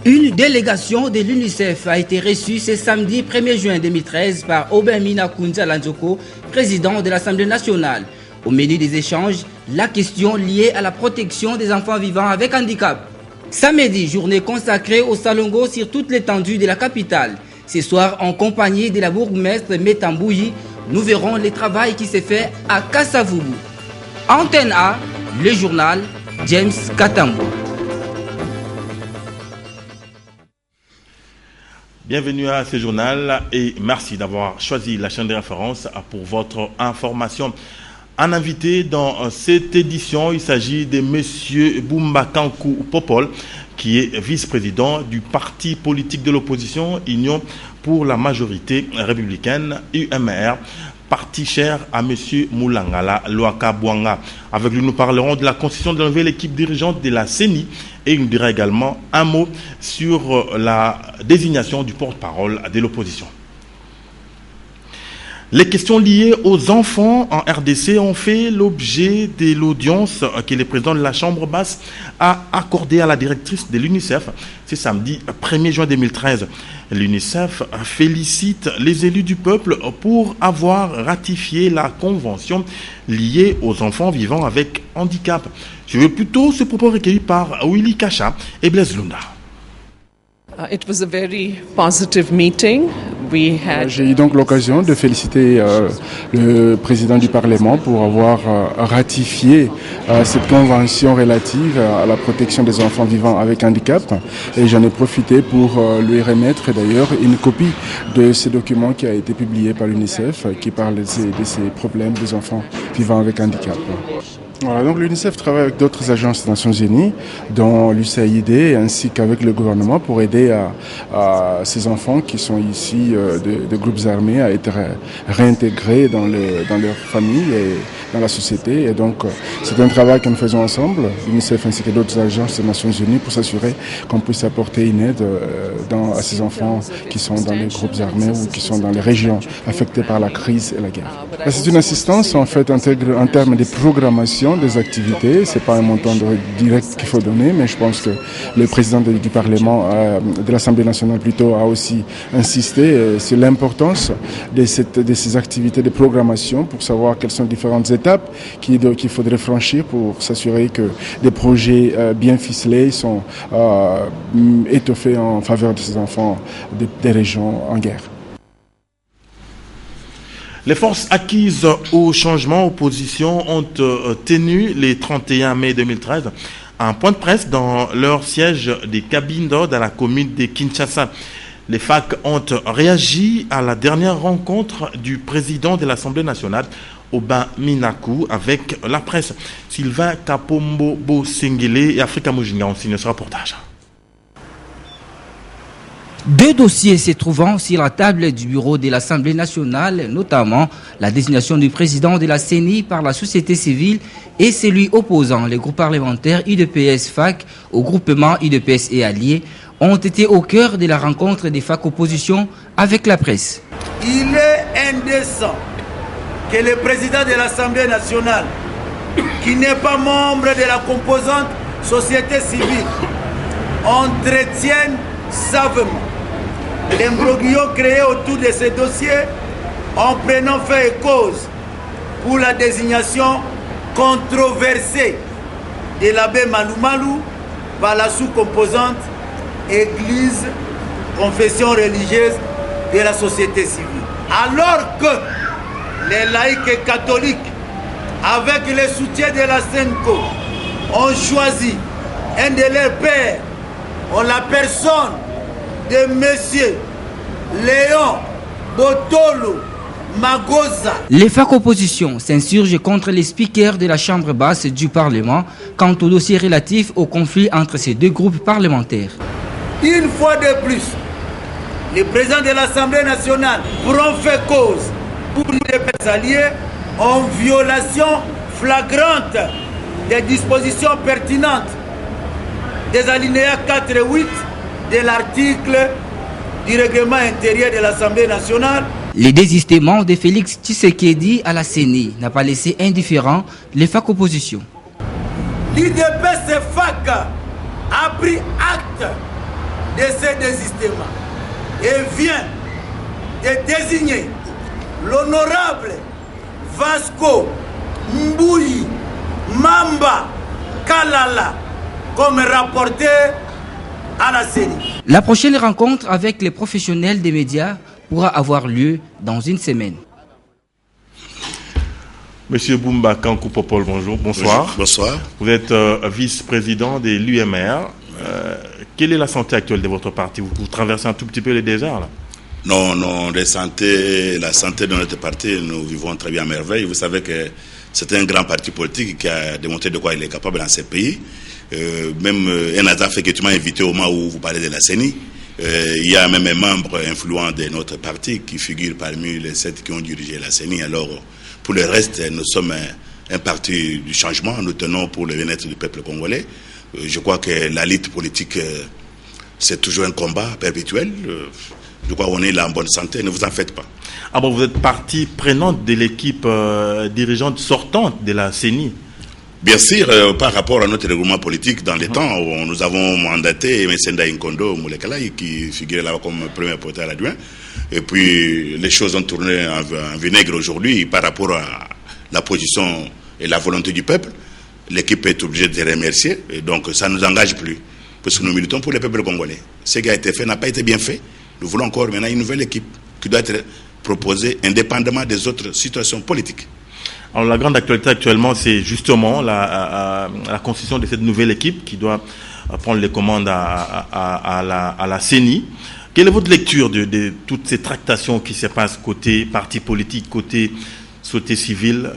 Une délégation de l'UNICEF a été reçue ce samedi 1er juin 2013 par Obemina Kunza Lanzoko, président de l'Assemblée nationale. Au menu des échanges, la question liée à la protection des enfants vivant avec handicap. Samedi, journée consacrée au Salongo sur toute l'étendue de la capitale. Ce soir, en compagnie de la bourgmestre Metambouyi, nous verrons le travail qui s'est fait à Kassavubu. Antenne A, le journal James Katambo. Bienvenue à ce journal et merci d'avoir choisi la chaîne de référence pour votre information. Un invité dans cette édition, il s'agit de M. Boumba Kankou Popol, qui est vice-président du parti politique de l'opposition Union pour la majorité républicaine, UMR, parti cher à M. Moulangala Loaka Bouanga. Avec lui, nous parlerons de la constitution de la nouvelle équipe dirigeante de la CENI et il nous dira également un mot sur la désignation du porte-parole de l'opposition. Les questions liées aux enfants en RDC ont fait l'objet de l'audience que le président de la Chambre basse a accordée à la directrice de l'UNICEF ce samedi 1er juin 2013. L'UNICEF félicite les élus du peuple pour avoir ratifié la convention liée aux enfants vivant avec handicap. Je veux plutôt ce propos recueilli par Willy Kacha et Blaise Lunda. It was a very positive meeting. J'ai eu donc l'occasion de féliciter le président du Parlement pour avoir ratifié cette convention relative à la protection des enfants vivant avec handicap. Et j'en ai profité pour lui remettre d'ailleurs une copie de ce document qui a été publié par l'UNICEF qui parle de ces problèmes des enfants vivant avec handicap. Voilà, donc l'UNICEF travaille avec d'autres agences des Nations Unies, dont l'USAID, ainsi qu'avec le gouvernement pour aider à ces enfants qui sont ici de groupes armés à être réintégrés dans leur famille et dans la société. Et donc, c'est un travail que nous faisons ensemble, l'UNICEF ainsi que d'autres agences des Nations Unies, pour s'assurer qu'on puisse apporter une aide à ces enfants qui sont dans les groupes armés ou qui sont dans les régions affectées par la crise et la guerre. C'est une assistance en fait en termes de programmation des activités. C'est pas un montant direct qu'il faut donner, mais je pense que le président du Parlement, de l'Assemblée nationale plutôt, a aussi insisté sur l'importance de ces activités de programmation pour savoir quelles sont les différentes étapes qu'il faudrait franchir pour s'assurer que des projets bien ficelés sont étoffés en faveur de ces enfants des régions en guerre. Les forces acquises au changement opposition ont tenu le 31 mai 2013 un point de presse dans leur siège des Kabindo dans la commune de Kinshasa. Les FAC ont réagi à la dernière rencontre du président de l'Assemblée nationale, Obemina Minaku, avec la presse. Sylvain Kapombo Bosengele et Africa Mujinga ont signé ce reportage. Deux dossiers se trouvant sur la table du bureau de l'Assemblée nationale, notamment la désignation du président de la CENI par la société civile et celui opposant les groupes parlementaires UDPS FAC au groupement UDPS et alliés, ont été au cœur de la rencontre des FAC opposition avec la presse. Il est indécent que le président de l'Assemblée nationale, qui n'est pas membre de la composante société civile, entretienne savamment l'imbroglio créé autour de ces dossiers en prenant fait et cause pour la désignation controversée de l'abbé Malou par la sous-composante Église, confession religieuse de la société civile. Alors que les laïcs catholiques, avec le soutien de la SENCO, ont choisi un de leurs pères en la personne de monsieur Léon Botolo Magoza. Les FAC opposition s'insurgent contre les speakers de la Chambre basse du Parlement quant au dossier relatif au conflit entre ces deux groupes parlementaires. Une fois de plus, les présidents de l'Assemblée nationale pourront faire cause pour les alliés en violation flagrante des dispositions pertinentes des alinéas 4 et 8 de l'article du règlement intérieur de l'Assemblée nationale. Le désistement de Félix Tshisekedi à la CENI n'a pas laissé indifférent les FAC opposition. L'IDPS FAC a pris acte de ce désistement et vient de désigner l'honorable Vasco Mbouyi Mamba Kalala comme rapporteur à la CENI. La prochaine rencontre avec les professionnels des médias pourra avoir lieu dans une semaine. Monsieur Boumba Kankou Popol, bonjour, bonsoir. Bonsoir. Vous êtes vice-président de l'UMR. Quelle est la santé actuelle de votre parti? Vous traversez un tout petit peu les déserts là? Non, la santé de notre parti, nous vivons très bien à merveille. Vous savez que c'est un grand parti politique qui a démontré de quoi il est capable dans ces pays. Même un hasard fait que tu m'as invité au moment où vous parlez de la CENI. Il y a même un membre influent de notre parti qui figure parmi les 7 qui ont dirigé la CENI. Alors, pour le reste, nous sommes un parti du changement. Nous tenons pour le bien-être du peuple congolais. Je crois que la lutte politique, c'est toujours un combat perpétuel. Je crois qu'on est là en bonne santé, ne vous en faites pas. Ah bon, vous êtes partie prenante de l'équipe dirigeante sortante de la CENI? Bien sûr, par rapport à notre règlement politique, dans les temps où nous avons mandaté Msenda Inkondo Moulekalaï, qui figurait là comme premier porteur adjoint. Et puis, les choses ont tourné en vinaigre aujourd'hui par rapport à la position et la volonté du peuple. L'équipe est obligée de les remercier. Et donc, ça ne nous engage plus. Parce que nous militons pour le peuple congolais. Ce qui a été fait n'a pas été bien fait. Nous voulons encore maintenant une nouvelle équipe qui doit être proposée indépendamment des autres situations politiques. Alors la grande actualité actuellement, c'est justement la constitution de cette nouvelle équipe qui doit prendre les commandes à la CENI. Quelle est votre lecture de toutes ces tractations qui se passent côté parti politique, côté société civile?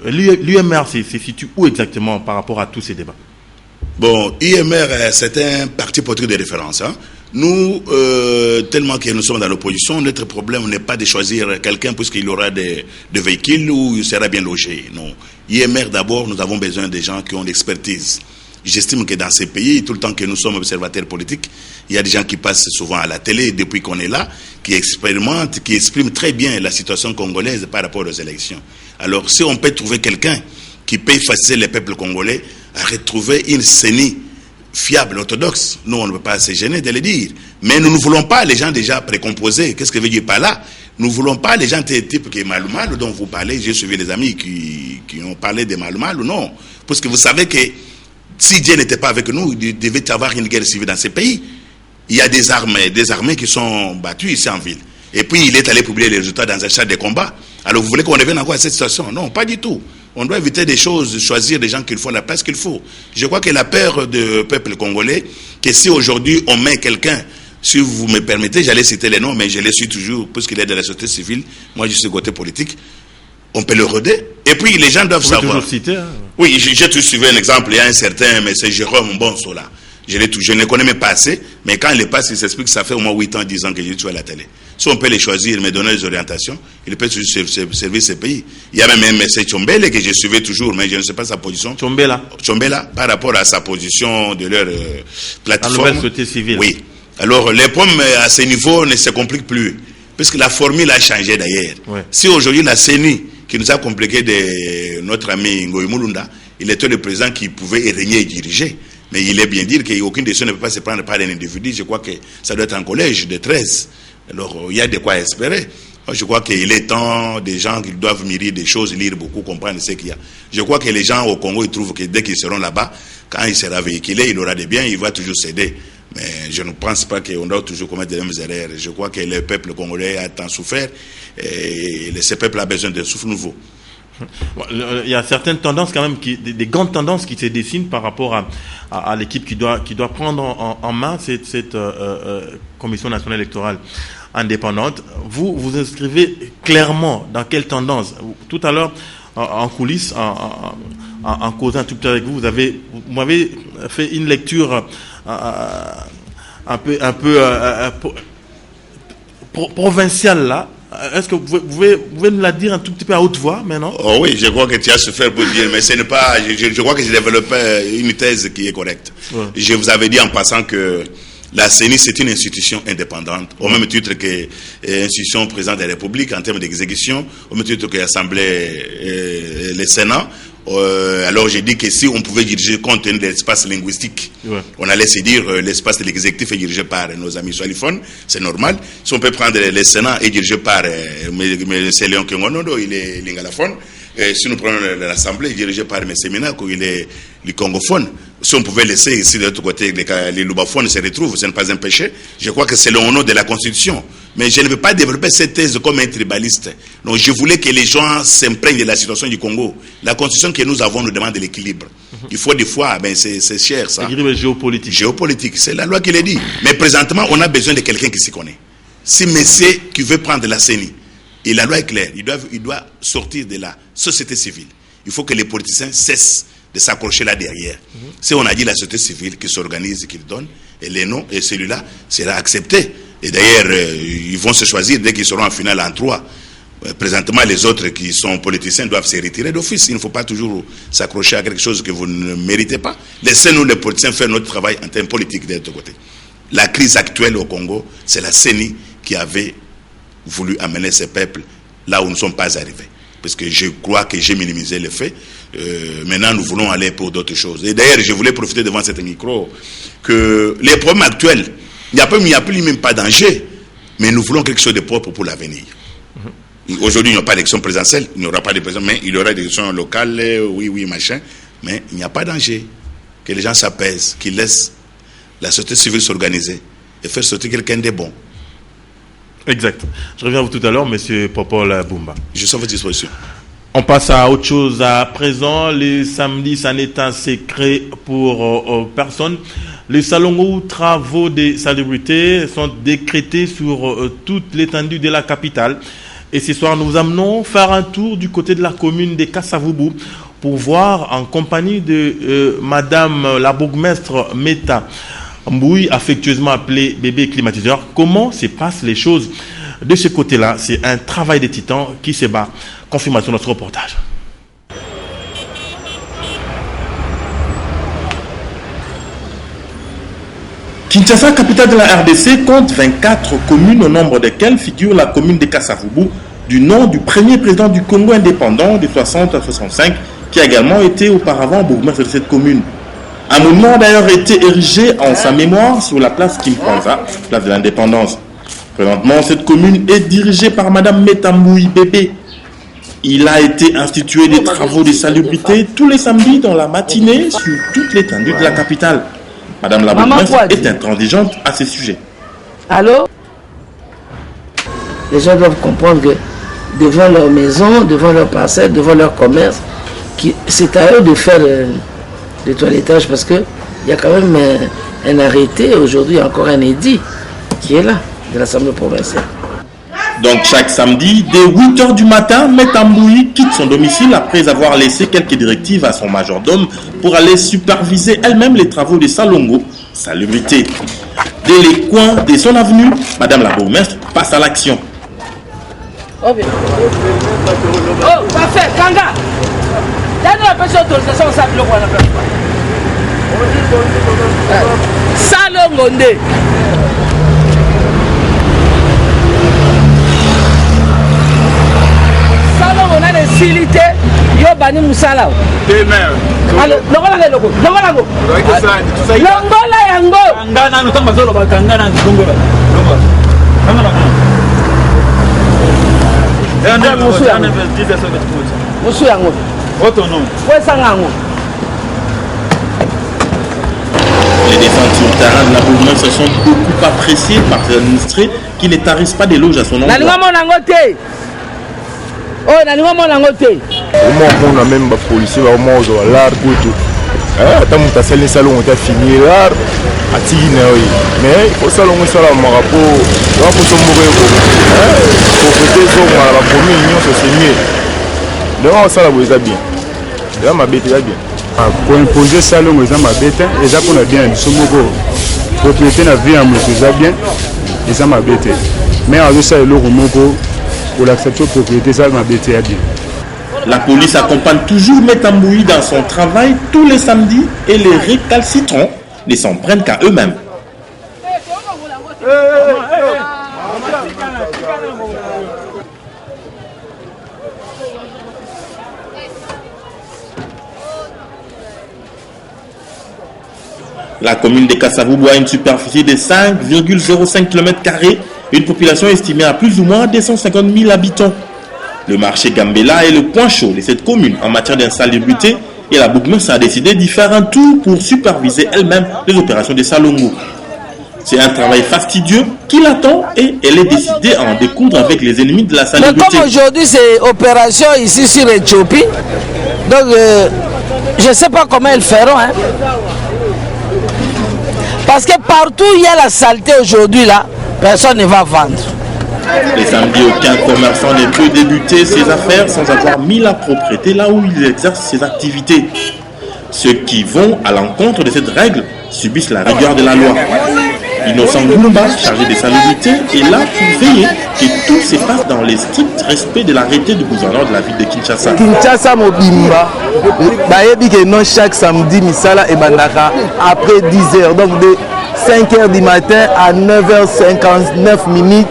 L'UMR se situe où exactement par rapport à tous ces débats? Bon, UMR, c'est un parti politique de référence. Hein. Nous, tellement que nous sommes dans l'opposition, notre problème n'est pas de choisir quelqu'un puisqu'il aura des véhicules ou il sera bien logé. Non. IMR, d'abord, nous avons besoin des gens qui ont l'expertise. J'estime que dans ces pays, tout le temps que nous sommes observateurs politiques, il y a des gens qui passent souvent à la télé depuis qu'on est là, qui expérimentent, qui expriment très bien la situation congolaise par rapport aux élections. Alors, si on peut trouver quelqu'un qui peut effacer les peuples congolais, à retrouver une CENI fiable, orthodoxe. Nous, on ne peut pas se gêner de le dire. Mais nous ne voulons pas les gens déjà précomposés. Qu'est-ce que veut dire par là? Nous ne voulons pas les gens type qui est Malumalu dont vous parlez. J'ai suivi des amis qui ont parlé de Malumalu. Non. Parce que vous savez que si Dieu n'était pas avec nous, il devait y avoir une guerre civile dans ces pays. Il y a des armées qui sont battues ici en ville. Et puis, il est allé publier les résultats dans un chat de combat. Alors, vous voulez qu'on revienne encore à cette situation? Non, pas du tout. On doit éviter des choses, choisir des gens qu'il faut, la place qu'il faut. Je crois que la peur du peuple congolais, que si aujourd'hui on met quelqu'un, si vous me permettez, j'allais citer les noms, mais je les suis toujours, puisqu'il est de la société civile, moi je suis côté politique, on peut le roder. Et puis les gens doivent savoir. Toujours citer, hein. Oui, j'ai tout suivi un exemple, il y a un certain, mais c'est Jérôme Bonsola. Je ne les connais même pas assez, mais quand il les passe, il s'explique que ça fait au moins 8 ans, 10 ans que je suis à la télé. Si on peut les choisir, me donner des orientations, il peut servir ces pays. Il y a même un M. Tchombele que je suivais toujours, mais je ne sais pas sa position. Tchombela, par rapport à sa position de leur plateforme. La nouvelle société civile. Oui. Alors, les pommes à ce niveau ne se compliquent plus, puisque la formule a changé d'ailleurs. Ouais. Si aujourd'hui la CENI, qui nous a compliqué de notre ami Ngoï Mulunda, il était le président qui pouvait régner et diriger. Mais il est bien dire qu'aucune décision ne peut pas se prendre par un individu. Je crois que ça doit être un collège de 13. Alors, il y a de quoi espérer. Je crois qu'il est temps des gens qui doivent mûrir des choses, lire beaucoup, comprendre ce qu'il y a. Je crois que les gens au Congo, ils trouvent que dès qu'ils seront là-bas, quand il sera véhiculé, il aura des biens, il va toujours céder. Mais je ne pense pas qu'on doit toujours commettre les mêmes erreurs. Je crois que le peuple congolais a tant souffert et ce peuple a besoin de souffle nouveau. Il y a certaines tendances quand même, des grandes tendances qui se dessinent par rapport à l'équipe qui doit prendre en main cette commission nationale électorale indépendante. Vous inscrivez clairement dans quelle tendance? Tout à l'heure, en coulisses, en causant un tout petit peu avec vous, vous m'avez fait une lecture un peu provinciale là. Est-ce que vous pouvez nous la dire un tout petit peu à haute voix maintenant? Oh oui, je crois que tu as souffert pour dire, mais ce n'est pas. Je crois que j'ai développé une thèse qui est correcte. Ouais. Je vous avais dit en passant que la CENI, c'est une institution indépendante, au même titre que l'institution présidente de la République en termes d'exécution, au même titre que l'Assemblée, le Sénat, Alors j'ai dit que si on pouvait diriger compte tenu de l'espace linguistique, on allait se dire l'espace de l'exécutif est dirigé par nos amis soaliphones, c'est normal. Si on peut prendre le Sénat est dirigé par M. Léon Kengonondo, il est lingalaphone. Si nous prenons l'Assemblée dirigée par M. Minako, il est congophone. Si on pouvait laisser ici de l'autre côté les lubaphones se retrouvent, ce n'est pas un péché. Je crois que c'est le nom de la Constitution. Mais je ne veux pas développer cette thèse comme un tribaliste. Donc je voulais que les gens s'imprègnent de la situation du Congo. La Constitution que nous avons nous demande de l'équilibre. Il faut des fois, c'est cher ça. L'équilibre géopolitique. Géopolitique, c'est la loi qui le dit. Mais présentement, on a besoin de quelqu'un qui s'y connaît. Si Messier qui veut prendre la CENI, et la loi est claire, il doit sortir de la société civile. Il faut que les politiciens cessent de s'accrocher là derrière. Si on a dit la société civile qui s'organise, qui le donne, et les noms, et celui-là sera accepté. Et d'ailleurs, ils vont se choisir dès qu'ils seront en finale en 3. Présentement, les autres qui sont politiciens doivent se retirer d'office. Il ne faut pas toujours s'accrocher à quelque chose que vous ne méritez pas. Laissez-nous, les politiciens, faire notre travail en termes politiques de l'autre côté. La crise actuelle au Congo, c'est la CENI qui avait voulu amener ces peuples là où nous ne sommes pas arrivés. Parce que je crois que j'ai minimisé les faits. Maintenant, nous voulons aller pour d'autres choses. Et d'ailleurs, je voulais profiter devant cet micro que les problèmes actuels, il n'y a plus même pas danger, mais nous voulons quelque chose de propre pour l'avenir. Aujourd'hui, il n'y a pas d'élection présidentielle, il n'y aura pas de président, mais il y aura des élections locales, oui, machin. Mais il n'y a pas de danger. Que les gens s'apaisent, qu'ils laissent la société civile s'organiser et faire sortir quelqu'un de bon. Exact. Je reviens à vous tout à l'heure, M. Popol Bumba. Je suis à votre disposition. On passe à autre chose à présent. Les samedis, ça n'est un secret pour personne. Les salons ou travaux des salubrités sont décrétés sur toute l'étendue de la capitale. Et ce soir, nous amenons faire un tour du côté de la commune de Kasavubu pour voir en compagnie de Madame la bourgmestre Meta Mbouy, affectueusement appelée bébé climatiseur, comment se passent les choses de ce côté-là. C'est un travail de titan qui se bat. Confirmation de notre reportage. Kinshasa, capitale de la RDC, compte 24 communes au nombre desquelles figure la commune de Kasavubu, du nom du premier président du Congo indépendant de 60 à 65, qui a également été auparavant bourgmestre de cette commune. Un monument a d'ailleurs été érigé en sa mémoire sur la place Kimpanza, place de l'indépendance. Présentement, cette commune est dirigée par Madame Meta Mbouy Bébé. Il a été institué des travaux de salubrité tous les samedis dans la matinée sur toute l'étendue de la capitale. Madame la bourgmestre est intransigeante à ce sujet. Allô? Les gens doivent comprendre que devant leur maison, devant leur parcelle, devant leur commerce, c'est à eux de faire le toilettage parce qu'il y a quand même un arrêté, aujourd'hui encore un édit qui est là, de l'Assemblée provinciale. Donc chaque samedi, dès 8h du matin, Meta Mbouy quitte son domicile après avoir laissé quelques directives à son majordome pour aller superviser elle-même les travaux de Salongo, salubrité. Dès les coins de son avenue, Madame la bourgmestre passe à l'action. Oh, parfait, Kanga! Salongo nde. Salongo na de silité yo bani musala. Alors, longola yango. Ngana nutamba zolo bakangana ndongola. Musu yango. Les descentes sur le terrain de la bourgmestre sont beaucoup appréciées par les administrés qui ne tarissent pas des loges à son endroit. On a même des policiers, l'art, attends, tu as fait salon, tu as fini l'art, mais il faut salon, ça là, mon rapport, pour son mauvais pour côté son la première union, c'est mieux. Non, ça là, vous êtes bien. Là, ma bête est bien. Pour imposer salon, vous êtes ma bête, et ça qu'on a bien, ils sont mauvais. Propriété n'a vie à me faire bien, et ça ma bête. Mais avec ça, le remogo, pour l'accepter, propriété, ça ma bête est bien. La police accompagne toujours Meta Mbouy dans son travail tous les samedis et les récalcitrants ne s'en prennent qu'à eux-mêmes. La commune de Kasavubu a une superficie de 5,05 km² et une population estimée à plus ou moins 250 000 habitants. Le marché Gambela est le point chaud de cette commune en matière d'insalubrité et la bourgmestre a décidé d'y faire un tour pour superviser elle-même les opérations de Salongo. C'est un travail fastidieux qui l'attend et elle est décidée à en découdre avec les ennemis de la salubrité. Mais comme aujourd'hui c'est opération ici sur l'Éthiopie, donc je ne sais pas comment ils feront. Hein. Parce que partout où il y a la saleté aujourd'hui là, personne ne va vendre. Les samedis, aucun commerçant ne peut débuter ses affaires sans avoir mis la propriété là où il exerce ses activités. Ceux qui vont à l'encontre de cette règle subissent la rigueur de la loi. Innocent Goulumba, chargé de salubrité, est là pour veiller que tout se passe dans les stricts respects de l'arrêté du gouverneur de la ville de Kinshasa. Kinshasa Mobimba, chaque samedi, Misala et Bandaka, après 10h, donc de 5h du matin à 9h59 minutes.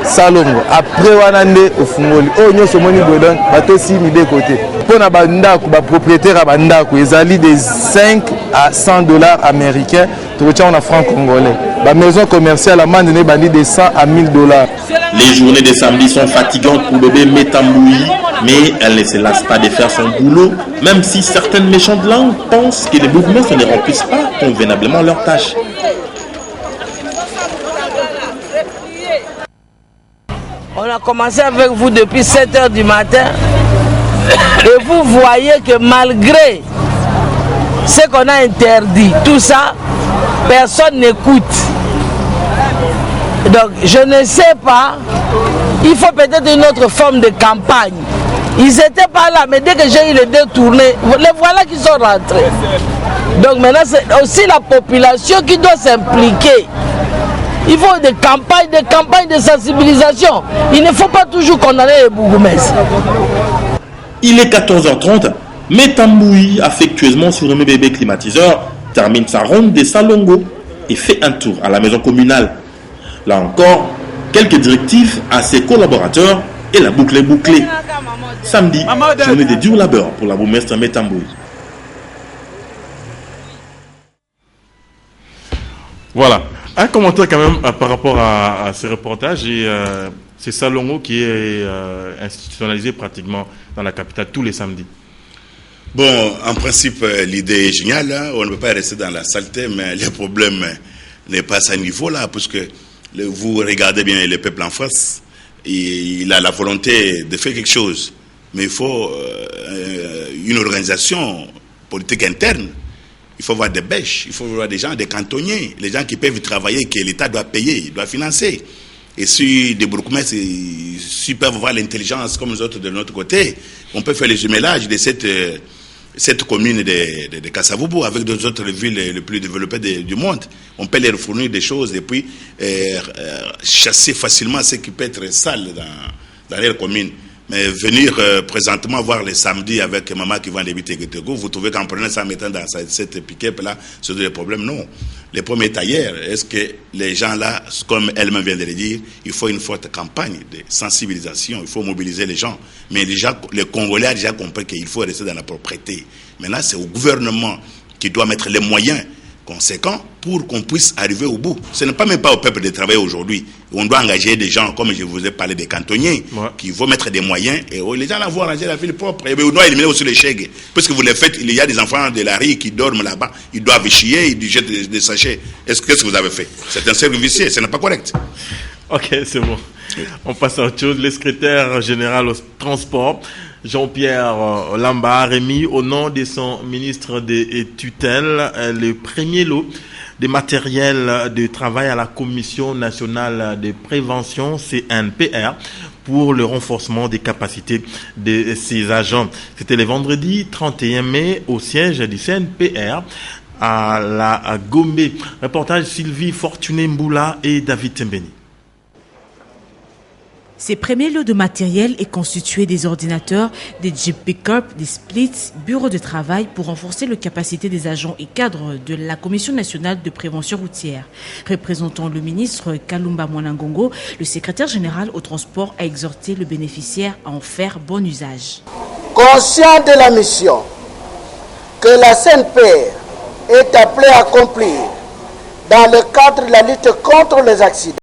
Salongo après wanande ofungoli o nyoso moni godon bato si mi de côté pour na banda ku ba propriétaire banda ku ezali de 5 à 100 $ américains to tcha en francs congolais ba maison commerciale amande ne bandi de 100 à 1000 $. Les journées de samedi sont fatigantes pour bébé Metamboui, mais elle ne se lasse pas de faire son boulot, même si certaines méchantes langues pensent que les bourgmestres ne remplissent pas convenablement leurs tâches. On a commencé avec vous depuis 7h du matin et vous voyez que malgré ce qu'on a interdit, tout ça, personne n'écoute. Donc je ne sais pas, il faut peut-être une autre forme de campagne. Ils n'étaient pas là, mais dès que j'ai eu les détournés, les voilà qui sont rentrés. Donc maintenant c'est aussi la population qui doit s'impliquer. Il faut des campagnes de sensibilisation. Il ne faut pas toujours condamner les bourgmestres. Il est 14h30. Metamboui, affectueusement surnommé bébé climatiseur, termine sa ronde des Salongo et fait un tour à la maison communale. Là encore, quelques directives à ses collaborateurs et la boucle est bouclée. Samedi, journée de dur labeur pour la bourgmestre Metamboui. Voilà. Un commentaire quand même par rapport à ce reportage et c'est Salongo qui est institutionnalisé pratiquement dans la capitale tous les samedis. Bon, en principe, l'idée est géniale. Hein? On ne peut pas rester dans la saleté, mais le problème n'est pas à ce niveau-là, parce que vous regardez bien le peuple en face, il a la volonté de faire quelque chose, mais il faut une organisation politique interne. Il faut voir des bêches, il faut voir des gens, des cantonniers, les gens qui peuvent travailler, que l'État doit payer, doit financer. Et si des bourgmestres peuvent voir l'intelligence comme les autres de notre côté, on peut faire les jumelages de cette commune de Kasavubu avec d'autres autres villes les plus développées du monde. On peut leur fournir des choses et puis chasser facilement ce qui peut être sale dans leur commune. Mais venir présentement voir les samedis avec maman qui vend des Bitégotego, vous trouvez qu'en prenant ça, mettant dans cette pick-up-là, c'est des problèmes? Non. Le premier est ailleurs. Est-ce que les gens-là, comme elle-même vient de le dire, il faut une forte campagne de sensibilisation, il faut mobiliser les gens. Mais déjà, les Congolais ont déjà compris qu'il faut rester dans la propriété. Maintenant, c'est au gouvernement qui doit mettre les moyens conséquents pour qu'on puisse arriver au bout. Ce n'est pas même pas au peuple de travailler aujourd'hui. On doit engager des gens, comme je vous ai parlé des cantonniers, qui vont mettre des moyens, et les gens là vont arranger la ville propre. Et on doit éliminer aussi les chèques. Parce que vous les faites, il y a des enfants de la rue qui dorment là-bas, ils doivent chier, ils jettent des sachets. Qu'est-ce que vous avez fait? C'est un cercle vicieux, ce n'est pas correct. Ok, c'est bon. On passe à autre chose. Le secrétaire général au transport, Jean-Pierre Lamba, a remis au nom de son ministre de tutelle le premier lot de matériel de travail à la Commission nationale de prévention CNPR pour le renforcement des capacités de ses agents. C'était le vendredi 31 mai au siège du CNPR à Gombe. Reportage Sylvie Fortuné-Mboula et David Tembeni. Ces premiers lots de matériel est constitué des ordinateurs, des Jeep pick-up, des splits, bureaux de travail pour renforcer les capacités des agents et cadres de la Commission nationale de prévention routière. Représentant le ministre Kalumba Mwanangongo, le secrétaire général au transport a exhorté le bénéficiaire à en faire bon usage. Conscient de la mission que la CNPR est appelé à accomplir dans le cadre de la lutte contre les accidents.